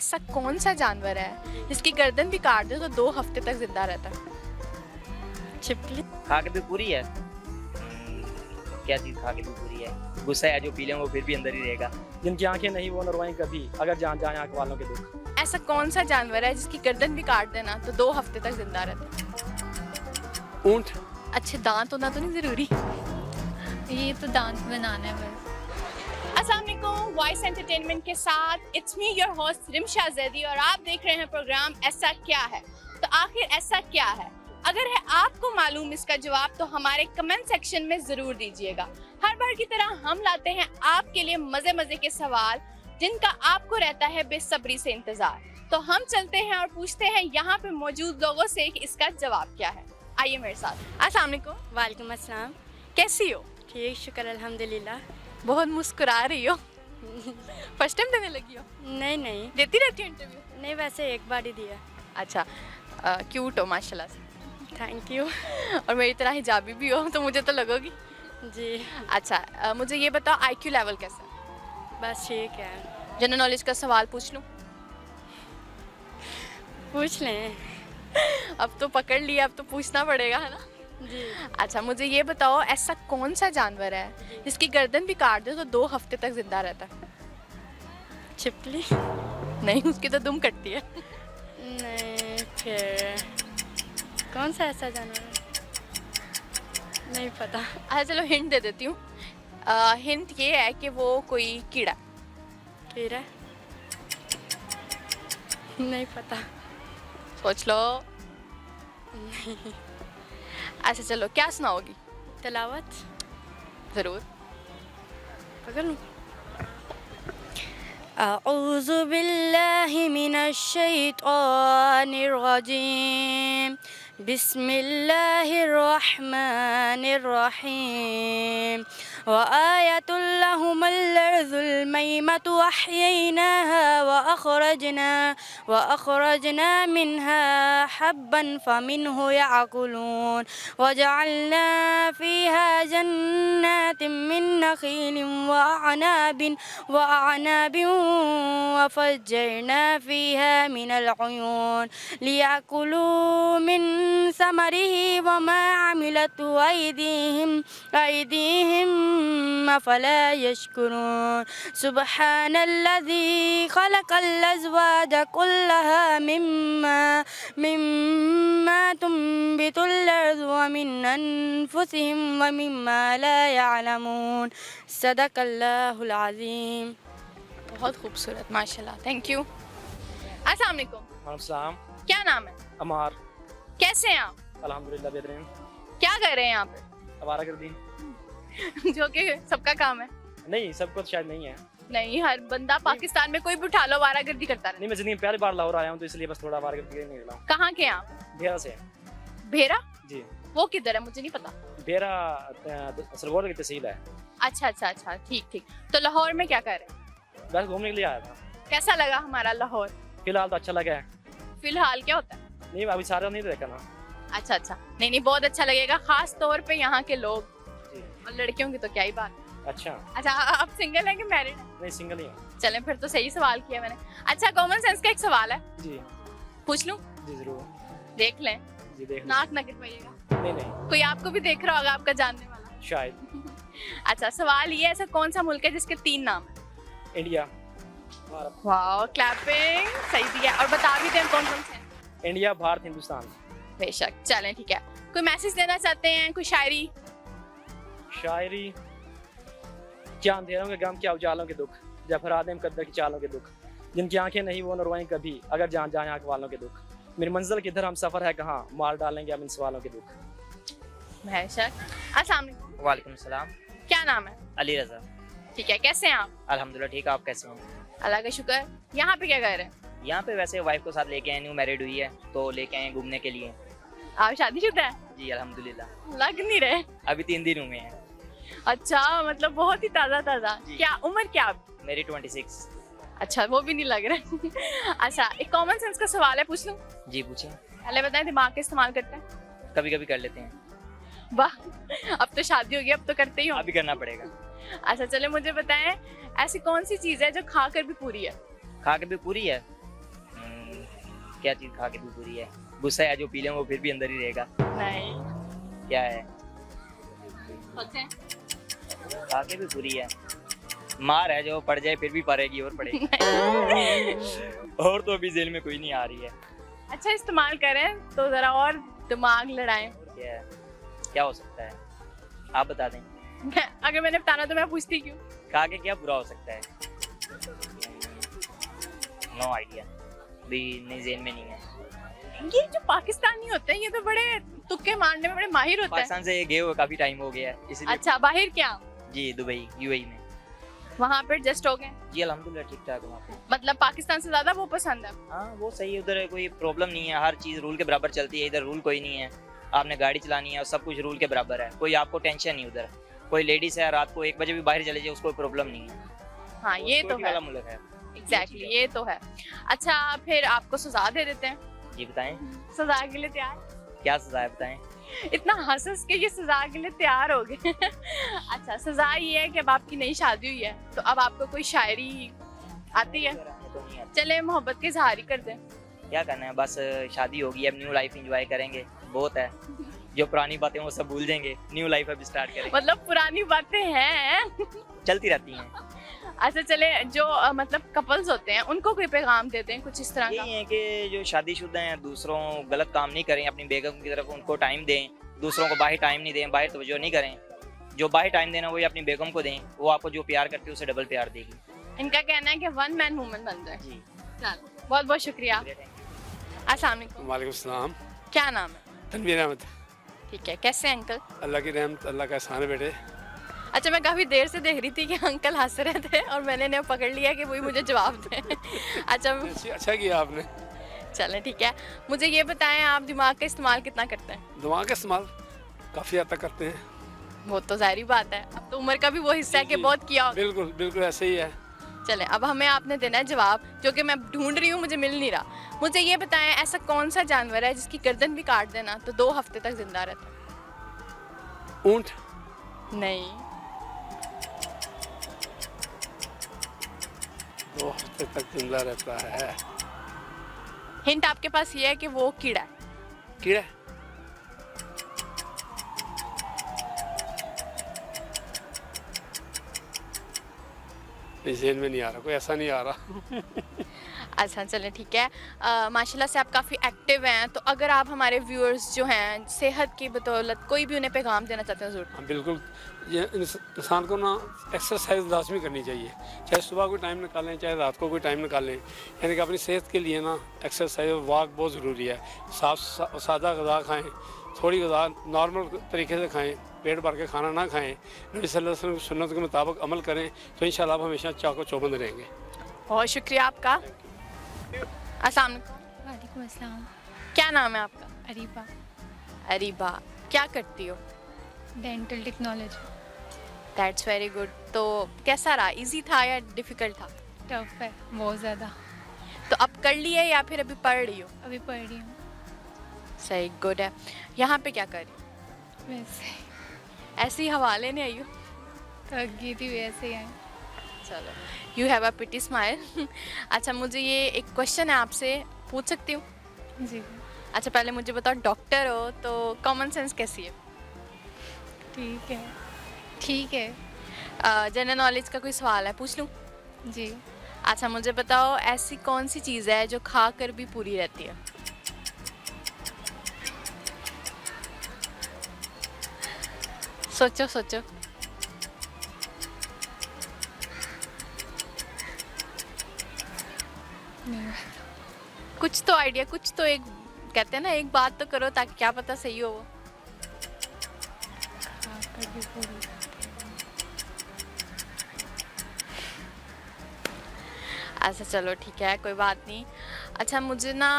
ऐसा कौन सा जानवर है जिसकी गर्दन भी काट दो तो 2 हफ्ते तक जिंदा रहता है? छिपकली। खा के भी पूरी है। क्या चीज खा के भी पूरी है? गुस्सा है जो पी लें वो फिर भी अंदर ही रहेगा। जिनकी आंखें नहीं वो न रोएं कभी, अगर जान जाए आंख वालों के दुख। ऐसा कौन सा जानवर है जिसकी गर्दन भी काट देना तो 2 हफ्ते तक जिंदा रहता है? ऊंट। अच्छे दांत होना तो नहीं जरूरी। ये तो दांत बनाना है बस। अस्सलाम वालेकुम, वॉइस एंटरटेनमेंट के साथ it's me your host Rimsha Zaidi और आप देख रहे हैं प्रोग्राम ऐसा क्या है। तो आखिर ऐसा क्या है? अगर है आपको मालूम इसका जवाब तो हमारे कमेंट सेक्शन में जरूर दीजिएगा। हर बार की तरह हम लाते हैं आपके लिए मजे मजे के सवाल जिनका आपको रहता है बेसब्री से इंतजार। तो हम चलते हैं और पूछते हैं यहाँ पे मौजूद लोगों से कि इसका जवाब क्या है। आइए मेरे साथ। अस्सलाम वालेकुम। वालेकुम अस्सलाम। कैसी हो? ठीक, शुक्र अल्हम्दुलिल्लाह। बहुत मुस्कुरा रही हो। फर्स्ट टाइम देने लगी हो? नहीं देती रहती हो इंटरव्यू? नहीं, वैसे एक बार ही दिया। अच्छा, क्यूट हो माशाल्लाह से। Thank you. और मेरी तरह हिजाबी भी हो तो मुझे तो लगोगी। जी अच्छा, मुझे ये बताओ आईक्यू लेवल कैसा है? बस ठीक है। जनरल नॉलेज का सवाल पूछ लूं? पूछ लें। अब तो पकड़ लिया, अब तो पूछना पड़ेगा, है ना? जी। अच्छा, मुझे ये बताओ ऐसा कौन सा जानवर है जिसकी गर्दन भी काट दो तो 2 हफ्ते तक जिंदा रहता है? छिपकली। नहीं, उसकी तो दुम कटती है। नहीं, फिर कौन सा ऐसा जानवर है? नहीं पता। अच्छा चलो हिंट दे देती हूँ। हिंट ये है कि वो कोई कीड़ा। कीड़ा? नहीं पता। सोच लो। अच्छा चलो, क्या सुनाओगी? तलावत। जरूर। पकड़ लूँ। अऊज़ु बिल्लाहि मिनश शैतानिर रजीम। बिस्मिल्लाहिर रहमानिर रहीम। व आयतुल लहुमुल अर्ज़ुल मैमतु अहयैनाहा व अखरजना मिन्हा हब्बन फमिन्हु यअकुलून व जअलना फ़ीहा जन्नातिन मिन नख़ीलिन व अअनाबिन व फज्जरना फ़ीहा मिनल उयून लियअकुलू मिन समरिही व मा अमिलतु अयदीहिम अफला यशकुरून। सुब्हानल्लज़ी खलक़ल अज़वाज कुल्लहा मिम्मा तुंबितुल अर्ज़ु व मिन अनफुसिहिम व मिम्मा ला यअलमून। सदक़ल्लाहुल अज़ीम। बहुत खूबसूरत, माशाल्लाह, थैंक यू। अस्सलाम वालेकुम। सलाम। क्या नाम है? अमार। कैसे हैं आप? अल्हम्दुलिल्लाह बेहतरीन। क्या कर रहे हैं यहाँ पे? आवारागर्दी। जो कि सबका काम है। नहीं, सबको तो शायद नहीं है। नहीं, हर बंदा पाकिस्तान में कोई भी उठा लो आवारागर्दी करता नहीं, रहे। मैं जिंदगी में पहली बार लाहौर आया हूँ तो इसलिए बस थोड़ा आवारागर्दी के लिए निकला हूँ। कहाँ के हैं आप? भेरा से। भेरा? जी। वो किधर है? मुझे नहीं पता। भेरा सरगोदा की तहसील है। अच्छा, ठीक। तो लाहौर में क्या कर रहे हैं? बस घूमने के लिए आया था। कैसा लगा हमारा लाहौर? फिलहाल तो अच्छा लगा है। फिलहाल क्या होता है? नहीं, अभी सारा नहीं देखा ना। अच्छा, नहीं, बहुत अच्छा लगेगा, खास तौर पे यहाँ के लोग जी। और लड़कियों की तो क्या ही बात। अच्छा, आप सिंगल हैं कि मैरिड हैं? नहीं सिंगल ही हूँ। चलें, फिर तो सही सवाल किया मैंने। अच्छा, कॉमन सेंस का एक सवाल है, जी पूछ लूं? जी जरूर। देख लें, जी देख नाक ना कटवाइएगा। नहीं कोई आपको भी देख रहा होगा, आपका जानने वाला। शायद। अच्छा, सवाल ये, ऐसा कौन सा मुल्क है जिसके 3 नाम है? इंडिया। वाह, क्लैपिंग, सही दिया। और बता भी दें कौन कौन से हैं? इंडिया, भारत, हिंदुस्तान। बेशक। चलें, ठीक है। कोई मैसेज देना चाहते हैं? कोई शायरी? शायरी। क्या अंधेरों के गम, क्या उजालों के दुख, जफराद मुकद्दर की चालों के दुख। जिनकी आंखें नहीं वो न रोएं कभी, अगर जान जाए आंख वालों के दुख। मेरी मंजिल किधर, हम सफर है कहाँ, मार डालेंगे हम इन सवालों के दुख। बेशक। अस्सलाम वालेकुम। वालेकुम सलाम। क्या नाम है? अली रजा। ठीक है, कैसे हैं आप? अल्हम्दुलिल्लाह ठीक, आप कैसे हो? अल्लाह का शुक्र। यहाँ पे क्या कर रहे हैं? यहाँ पे वैसे वाइफ को साथ लेके आए, न्यू मैरिड हुई है तो लेके आए घूमने के लिए। आप शादीशुदा हैं? जी अल्हम्दुलिल्लाह। लग नहीं रहे। अभी 3 दिन हुए हैं। अच्छा, मतलब बहुत ही ताज़ा। जी। क्या उम्र क्या आपकी? मेरी 26। अच्छा, वो भी नहीं लग रहा। अच्छा, एक कॉमन सेंस का सवाल है, पूछ लूं? जी पूछें। पहले बताएं, दिमाग का इस्तेमाल करते हैं? कभी कभी कर लेते हैं। वाह, अब तो शादी हो गई, अब तो करते ही हो। अभी करना पड़ेगा। अच्छा चले, मुझे बताएं, ऐसी कौन सी चीज़ है जो खाकर भी पूरी है? खा के भी पूरी है। क्या चीज खा के भी बुरी है? गुस्सा है जो पी लें वो फिर भी अंदर ही रहेगा। नहीं। क्या है? होते हैं। खा के भी बुरी है। मार है जो पड़ जाए फिर भी पड़ेगी और पड़ेगी। और तो अभी जेल में कोई नहीं आ रही है। अच्छा इस्तेमाल करें तो जरा और दिमाग लड़ाएं। और क्या है? क्या हो सकता है? आप बता दें। अगर मैंने बताना तो मैं पूछती क्यों? खा के क्या बुरा हो सकता है? No idea. भी नहीं, जेल में नहीं है। ये जो पाकिस्तानी होते हैं ये तो बड़े तुक्के मारने में बड़े माहिर होते हैं। पाकिस्तान से गए हुए काफी टाइम हो गया है इसलिए। अच्छा बाहर क्या? जी दुबई, यूएई में। वहाँ पे एडजस्ट हो गए? जी अल्हम्दुलिल्लाह ठीक ठाक वहाँ पे। मतलब पाकिस्तान से ज्यादा वो पसंद है? हाँ वो सही है, उधर कोई प्रॉब्लम नहीं है, हर चीज़ रूल के बराबर चलती है। इधर रूल कोई नहीं है, आपने गाड़ी चलानी है और सब कुछ रूल के बराबर है, कोई आपको टेंशन नहीं। उधर कोई लेडीज है रात को 1 बजे भी बाहर चले जाए उसको कोई प्रॉब्लम नहीं है। हाँ ये तो है। वाला मुल्क है। एग्जैक्टली ये तो है। अच्छा फिर आपको सजा दे देते हैं? जी बताएं। सजा के लिए तैयार? क्या सजा है बताएं। इतना हंस के ये सजा के लिए तैयार हो गए। अच्छा सजा ये है कि अब आपकी नई शादी हुई है तो अब आपको कोई शायरी आती है? तो नहीं आती। चले मोहब्बत के इजहार ही कर दें। क्या करना है, बस शादी होगी अब न्यू लाइफ एंजॉय करेंगे, बहुत है। जो पुरानी बातें वो सब भूल जाएंगे, न्यू लाइफ अब स्टार्ट करेंगे। मतलब पुरानी बातें हैं। चलती रहती हैं। अच्छा चले जो मतलब कपल्स होते हैं उनको कोई पैगाम देते हैं कुछ इस तरह का? यही है कि जो शादीशुदा हैं दूसरों गलत काम नहीं करें, अपनी बेगम की तरफ उनको टाइम दें, दूसरों को बाहर टाइम नहीं दें, बाहर तवज्जो नहीं करें। जो बाहर टाइम देना वही अपनी बेगम को दें, वो आपको जो प्यार करती है उसे डबल प्यार देगी। इनका कहना है कि वन मैन वुमन बन जाए। जी चलो बहुत बहुत शुक्रिया। अस्सलाम वालेकुम। वालेकुम सलाम। क्या नाम है? तनवीर अहमद। ठीक है कैसे हैं अंकल? अल्लाह की रहमत, अल्लाह का एहसान है बेटे। अच्छा मैं काफ़ी देर से देख रही थी कि अंकल हंस रहे थे और मैंने इन्हें पकड़ लिया कि वही मुझे जवाब दें। अच्छा अच्छा किया आपने। चलें ठीक है, मुझे ये बताएं आप दिमाग का इस्तेमाल कितना करते हैं? दिमाग का इस्तेमाल काफ़ी हद तक करते हैं। वो तो जाहिर बात है, अब तो उम्र का भी वो हिस्सा है कि जी, बहुत किया होगा। बिल्कुल बिल्कुल ऐसे ही है। चलें अब हमें आपने देना है जवाब जो कि मैं ढूंढ रही हूँ, मुझे मिल नहीं रहा। मुझे ये बताएं ऐसा कौन सा जानवर है जिसकी गर्दन भी काट देना तो 2 हफ्ते तक जिंदा रहता है? ऊंट। नहीं। 2 हफ्ते तक जिंदा रहता है। हिंट आपके पास ये है कि वो कीड़ा है। कीड़ा। नहीं जेल में नहीं आ रहा, कोई ऐसा नहीं आ रहा। अच्छा चलें ठीक है। माशाल्लाह से आप काफ़ी एक्टिव हैं, तो अगर आप हमारे व्यूअर्स जो हैं सेहत की बदौलत कोई भी उन्हें पैगाम देना चाहते हैं ज़रूर। हाँ बिल्कुल, ये इंसान को ना एक्सरसाइज लाजमी करनी चाहिए, चाहे सुबह कोई टाइम निकालें चाहे रात को कोई टाइम निकालें। यानी कि अपनी सेहत के लिए ना एक्सरसाइज और वॉक बहुत ज़रूरी है। सादा ग़िज़ा खाएँ, थोड़ी ग़िज़ा नॉर्मल तरीके से खाएँ, पेट भर के खाना ना खाएँ, नबी सल्लल्लाहु अलैहि वसल्लम की सुन्नत के मुताबिक अमल करें तो इंशाल्लाह आप हमेशा चाको चौबंद रहेंगे। बहुत शुक्रिया आपका। अस्सलाम वालेकुम। वालेकुम अस्सलाम। क्या नाम है आपका? अरीबा। अरीबा, क्या करती हो? Dental technology. That's very good. तो कैसा रहा, इजी था या डिफ़िकल्ट था? टफ है बहुत ज़्यादा। तो अब कर ली है या फिर अभी पढ़ रही हो? अभी पढ़ रही हूँ। सही, गुड है। यहाँ पे क्या कर रही हो? वैसे ऐसे ही हवा लेने आई हो? थक गई थी वैसे ही आई। चलो, you have a pity smile. अच्छा मुझे ये एक क्वेश्चन है आपसे, पूछ सकती हूँ? जी अच्छा पहले मुझे बताओ, डॉक्टर हो तो कॉमन सेंस कैसी है? ठीक है। ठीक है। जनरल नॉलेज का कोई सवाल है, पूछ लूँ? जी अच्छा मुझे बताओ, ऐसी कौन सी चीज़ है जो खा कर भी पूरी रहती है? सोचो सोचो। नहीं कुछ तो आइडिया, कुछ तो एक कहते हैं ना, एक बात तो करो ताकि क्या पता सही हो वो। खाकर भी पूरी। अच्छा चलो ठीक है, कोई बात नहीं। अच्छा मुझे ना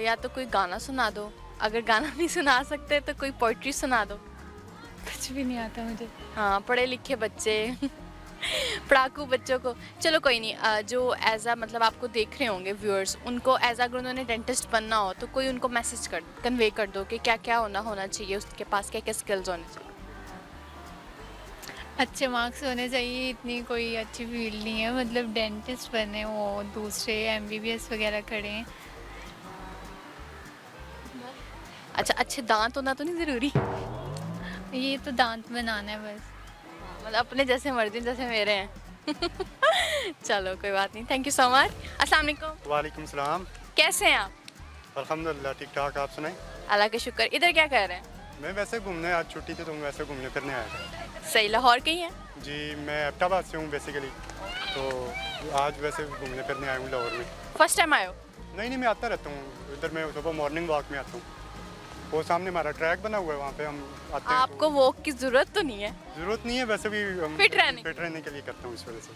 या तो कोई गाना सुना दो, अगर गाना नहीं सुना सकते तो कोई पोइट्री सुना दो। कुछ भी नहीं आता मुझे। हाँ पढ़े लिखे बच्चे पढ़ाकू बच्चों को, चलो कोई नहीं। जो एज आ मतलब आपको देख रहे होंगे व्यूअर्स, उनको एज अगर उन्होंने डेंटिस्ट बनना हो तो कोई उनको मैसेज कन्वे कर दो कि क्या क्या होना चाहिए, उसके पास क्या क्या स्किल्स होने चाहिए। अच्छे मार्क्स होने चाहिए, इतनी कोई अच्छी फील्ड नहीं है, मतलब डेंटिस्ट बने वो दूसरे MBBS वगैरह करें। अच्छा, अच्छे दांत होना तो नहीं ज़रूरी, ये तो दांत बनाना है बस। मतलब अपने जैसे मर्जी जैसे मेरे हैं। चलो कोई बात नहीं, थैंक यू सो मच। अस्सलाम वालेकुम, वालेकुम सलाम। कैसे हैं आप? अल्हम्दुलिल्लाह ठीक ठाक, आप सुनाएं? अल्लाह का शुक्र। इधर क्या कर रहे हैं? मैं वैसे घूमने, आज छुट्टी थी तो मैं वैसे घूमने फिरने आया था। सही, लाहौर के ही हैं? जी मैं एबटाबाद से हूँ बेसिकली, तो आज वैसे घूमने फिरने आया हूँ लाहौर में। फर्स्ट टाइम आए हो? नहीं मैं आता रहता हूँ इधर, मैं सुबह मॉर्निंग वॉक में आता हूँ। वो सामने हमारा ट्रैक बना हुआ है, वहाँ पे हम आते हैं। आपको वॉक की ज़रूरत तो नहीं है? ज़रूरत नहीं है, वैसे भी हम फिट रहने के लिए करता हूँ इस वजह से।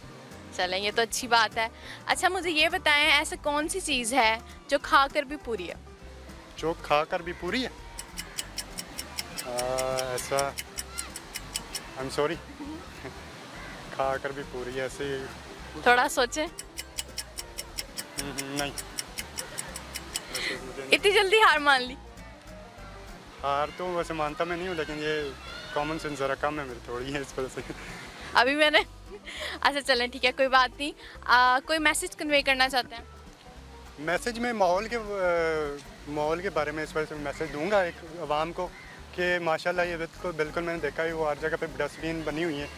चलें, ये तो अच्छी बात है। अच्छा मुझे ये बताएं, ऐसा कौन सी चीज़ है जो खाकर भी पूरी है? जो खा कर भी पूरी है, ऐसा आई एम सॉरी, खा कर भी पूरी है ऐसे। थोड़ा सोचें। नहीं, वैसे मुझे नहीं। इतनी जल्दी हार मान ली? हार तो वैसे मानता मैं नहीं हूँ, लेकिन ये कॉमन सेंस ज़रा कम है मेरी थोड़ी है, इस वजह से। अभी मैंने अच्छा चलें ठीक है, कोई बात नहीं। कोई मैसेज कन्वे करना चाहते हैं? मैसेज में माहौल के बारे में इस वजह से मैसेज दूंगा एक आवाम को कि माशाल्लाह ये बिल्कुल मैंने देखा है, वो हर जगह पे डस्टबिन बनी हुई है,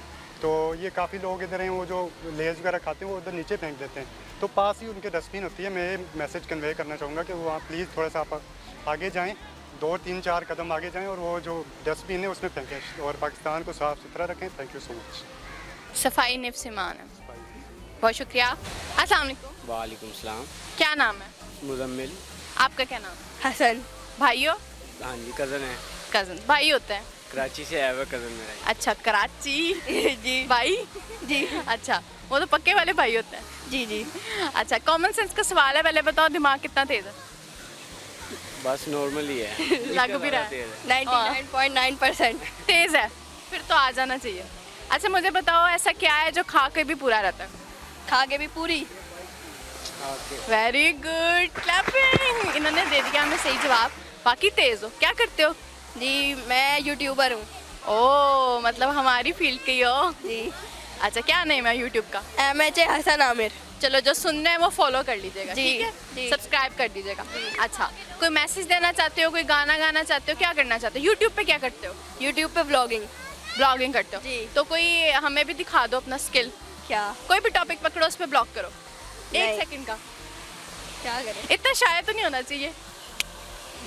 तो ये काफ़ी लोग इधर हैं वो जो लेज वगैरह खाते हैं वो उधर नीचे फेंक देते हैं, तो पास ही उनके डस्टबिन होती है। मैं ये मैसेज कन्वे करना चाहूँगा कि वो आप प्लीज़ थोड़ा सा आप आगे जाएँ, 2-3-4 कदम आगे जाएँ और वो जो डस्टबिन है उसमें फेंकें और पाकिस्तान को साफ़ सुथरा रखें। Thank you so much. सफाई निफ्स ईमान है। बहुत शुक्रिया। अस्सलाम वालेकुम। वालेकुम सलाम। क्या नाम है? मुजम्मिल। आपका क्या नाम है? हसन। भाइयों? हाँ जी, कज़न है, कज़न भाई होते हैं? कराची से आया हुआ कज़न मेरा है। अच्छा कराची जी भाई जी, अच्छा वो तो पक्के वाले भाई होते हैं। जी जी। अच्छा कॉमन सेंस का सवाल है, पहले बताओ दिमाग कितना तेज है? बस नॉर्मल ही है। लग भी रहा है। तेज है। 99.9%। तेज है, फिर तो आ जाना चाहिए। अच्छा मुझे बताओ ऐसा क्या है जो खा के भी पूरा रहता है? खा के भी पूरी। Very good, clapping. इन्होंने दे दिया हमें सही जवाब। बाकी तेज हो, क्या करते हो? जी मैं यूट्यूबर हूँ। ओ मतलब हमारी फील्ड के ही हो। जी। अच्छा क्या नेम है यूट्यूब का? MH हसन आमिर। चलो जो सुन रहे हैं वो फॉलो कर लीजिएगा, जी, ठीक है? जी। सब्सक्राइब कर दीजिएगा। अच्छा कोई मैसेज देना चाहते हो, कोई गाना गाना चाहते हो, क्या करना चाहते हो? यूट्यूब पे क्या करते हो? यूट्यूब पे व्लॉगिंग। ब्लॉगिंग करते हो? जी। तो कोई हमें भी दिखा दो अपना स्किल। क्या? कोई भी टॉपिक पकड़ो उस पर ब्लॉग करो, नहीं। 1 सेकंड का। क्या करें? इतना शायद तो नहीं होना चाहिए।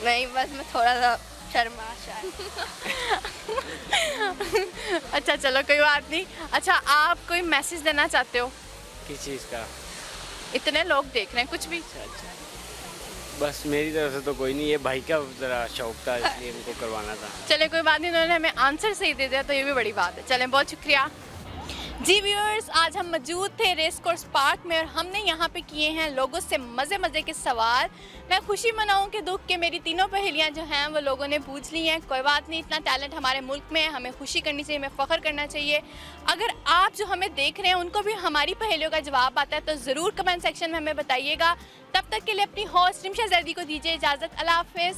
नहीं बस मैं थोड़ा सा शर्मा शायद। अच्छा चलो कोई बात नहीं। अच्छा आप कोई मैसेज देना चाहते हो? किस चीज़ का? इतने लोग देख रहे हैं, कुछ भी। बस मेरी तरफ से तो कोई नहीं, ये भाई का ज़रा शौक था इसलिए उनको करवाना था। चले कोई बात नहीं, उन्होंने हमें आंसर सही दे दिया तो ये भी बड़ी बात है। चलें, बहुत शुक्रिया। जी व्यूअर्स, आज हम मौजूद थे रेस कोर्स पार्क में और हमने यहाँ पे किए हैं लोगों से मज़े के सवाल। मैं खुशी मनाऊँ कि दुख के मेरी तीनों पहेलियाँ जो हैं वो लोगों ने पूछ ली हैं। कोई बात नहीं, इतना टैलेंट हमारे मुल्क में है, हमें खुशी करनी चाहिए, हमें फ़ख्र करना चाहिए। अगर आप जो हमें देख रहे हैं उनको भी हमारी पहेलियों का जवाब आता है तो ज़रूर कमेंट सेक्शन में हमें बताइएगा। तब तक के लिए अपनी होस्ट रिमशा जैदी को दीजिए इजाज़त। अल्लाह हाफ़िज़।